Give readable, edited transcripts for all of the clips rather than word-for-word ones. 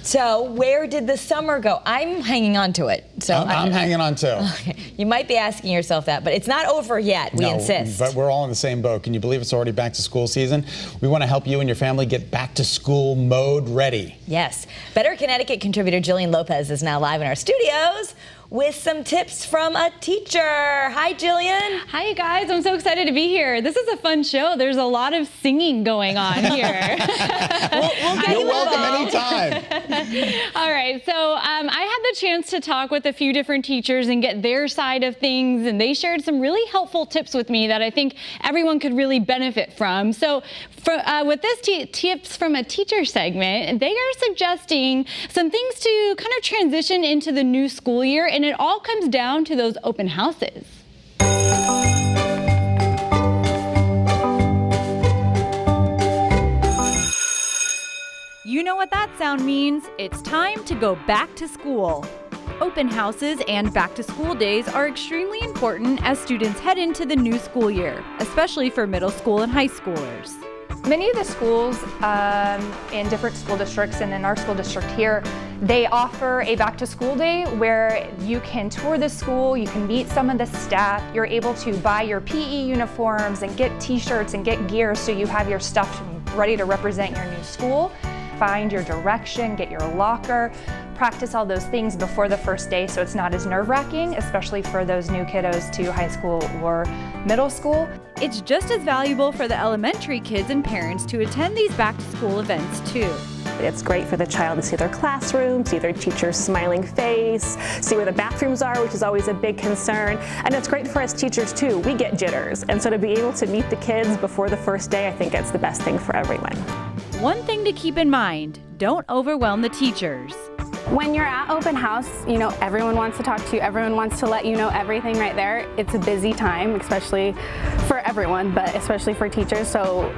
So where did the summer go? I'm hanging on to it. So I'm hanging on too. Okay. You might be asking yourself that, but it's not over yet, we insist. But we're all in the same boat. Can you believe it's already back to school season? We want to help you and your family get back to school mode ready. Yes. Better Connecticut contributor Jillian Lopez is now live in our studios with some tips from a teacher. Hi, Jillian. Hi, you guys. I'm so excited to be here. This is a fun show. There's a lot of singing going on here. You're welcome anytime. All right. So I had the chance to talk with a few different teachers and get their side of things, and they shared some really helpful tips with me that I think everyone could really benefit from. So with this tips from a teacher segment, they are suggesting some things to kind of transition into the new school year, and it all comes down to those open houses. You know what that sound means. It's time to go back to school. Open houses and back to school days are extremely important as students head into the new school year, especially for middle school and high schoolers. Many of the schools in different school districts and in our school district here, they offer a back to school day where you can tour the school, you can meet some of the staff, you're able to buy your PE uniforms and get t-shirts and get gear so you have your stuff ready to represent your new school. Find your direction, get your locker, practice all those things before the first day so it's not as nerve-wracking, especially for those new kiddos to high school or middle school. It's just as valuable for the elementary kids and parents to attend these back to school events too. It's great for the child to see their classroom, see their teacher's smiling face, see where the bathrooms are, which is always a big concern. And it's great for us teachers too. We get jitters. And so to be able to meet the kids before the first day, I think it's the best thing for everyone. One thing to keep in mind, don't overwhelm the teachers. When you're at open house, you know, everyone wants to talk to you, everyone wants to let you know everything right there. It's a busy time, especially for everyone, but especially for teachers. So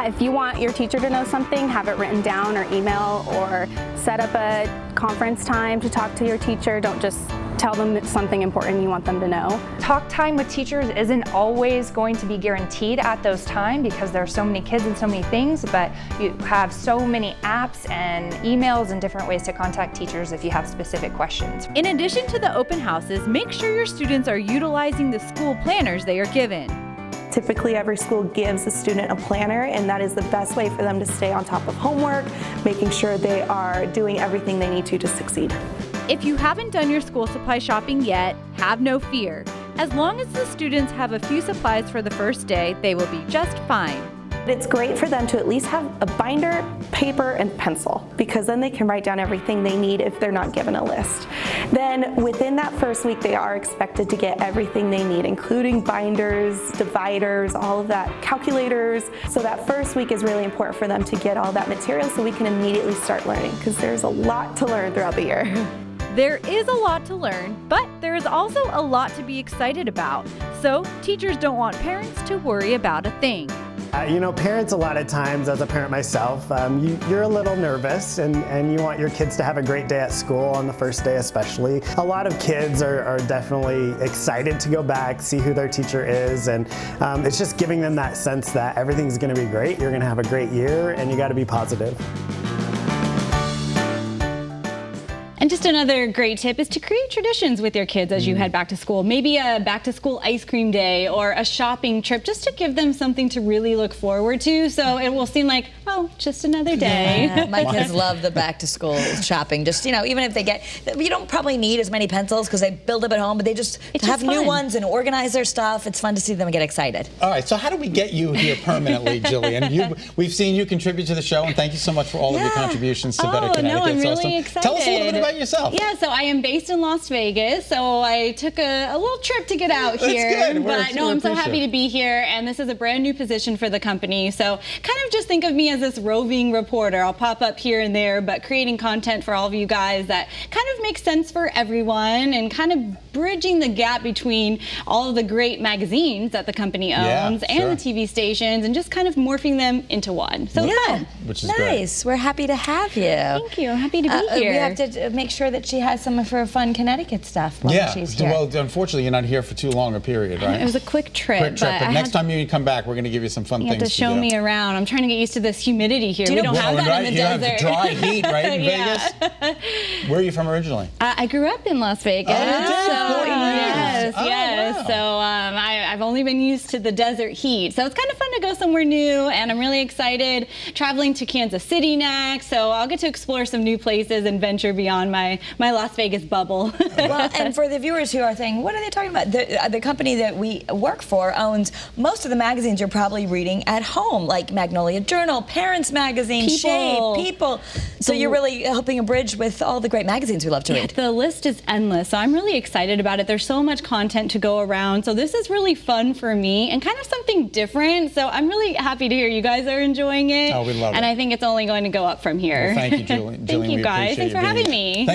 if you want your teacher to know something, have it written down or email, or set up a conference time to talk to your teacher. Don't just tell them it's something important you want them to know. Talk time with teachers isn't always going to be guaranteed at those times because there are so many kids and so many things, but you have so many apps and emails and different ways to contact teachers if you have specific questions. In addition to the open houses, make sure your students are utilizing the school planners they are given. Typically, every school gives a student a planner, and that is the best way for them to stay on top of homework, making sure they are doing everything they need to succeed. If you haven't done your school supply shopping yet, have no fear. As long as the students have a few supplies for the first day, they will be just fine. It's great for them to at least have a binder, paper, and pencil, because then they can write down everything they need if they're not given a list. Then within that first week, they are expected to get everything they need, including binders, dividers, all of that, calculators. So that first week is really important for them to get all that material so we can immediately start learning, because there's a lot to learn throughout the year. There is a lot to learn, but there is also a lot to be excited about. So teachers don't want parents to worry about a thing. You know, parents, a lot of times, as a parent myself, you're a little nervous and you want your kids to have a great day at school on the first day especially. A lot of kids are definitely excited to go back, see who their teacher is, and it's just giving them that sense that everything's going to be great, you're going to have a great year, and you got to be positive. And just another great tip is to create traditions with your kids as you head back to school. Maybe a back to school ice cream day or a shopping trip, just to give them something to really look forward to, so it will seem like, oh, just another day. Yeah, my kids love the back to school shopping. Just, you know, even if they get, you don't probably need as many pencils because they build up at home, but they just have new ones and organize their stuff. It's fun to see them get excited. All right, so how do we get you here permanently, Jillian? We've seen you contribute to the show, and thank you so much for all of your contributions to Better Connecticut. No, I'm It's really awesome. excited. Tell us a little bit about yourself. Yeah, so I am based in Las Vegas, so I took a little trip to get out here. That's good. But no, I'm so happy to be here, and this is a brand new position for the company. So kind of just think of me as this roving reporter. I'll pop up here and there, but creating content for all of you guys that kind of makes sense for everyone and kind of bridging the gap between all of the great magazines that the company owns and the TV stations, and just kind of morphing them into one. So it's fun. Which is nice. great. We're happy to have you. Thank you. I'm happy to be here. We have to make sure that she has some of her fun Connecticut stuff while she's here. Well, unfortunately, you're not here for too long a period, right? It was a quick trip. But next time you come back, we're going to give you some fun things to do. You have to show me around. I'm trying to get used to this humidity here. We don't have that in the desert. You have dry heat, right, in Vegas? Where are you from originally? I grew up in Las Vegas. Yes. Wow. So I've only been used to the desert heat. So it's kind of fun to go somewhere new, and I'm really excited. Traveling to Kansas City next, so I'll get to explore some new places and venture beyond my Las Vegas bubble. Well, and for the viewers who are thinking, what are they talking about? The company that we work for owns most of the magazines you're probably reading at home, like Magnolia Journal, Parents Magazine, Shape, People. So you're really helping a bridge with all the great magazines we love to read. The list is endless, so I'm really excited about it. There's so much content to go around, so this is really fun for me and kind of something different. So I'm really happy to hear you guys are enjoying it. Oh, we love it. And I think it's only going to go up from here. Well, thank you, Jillian. Thank you guys. Thanks for having me.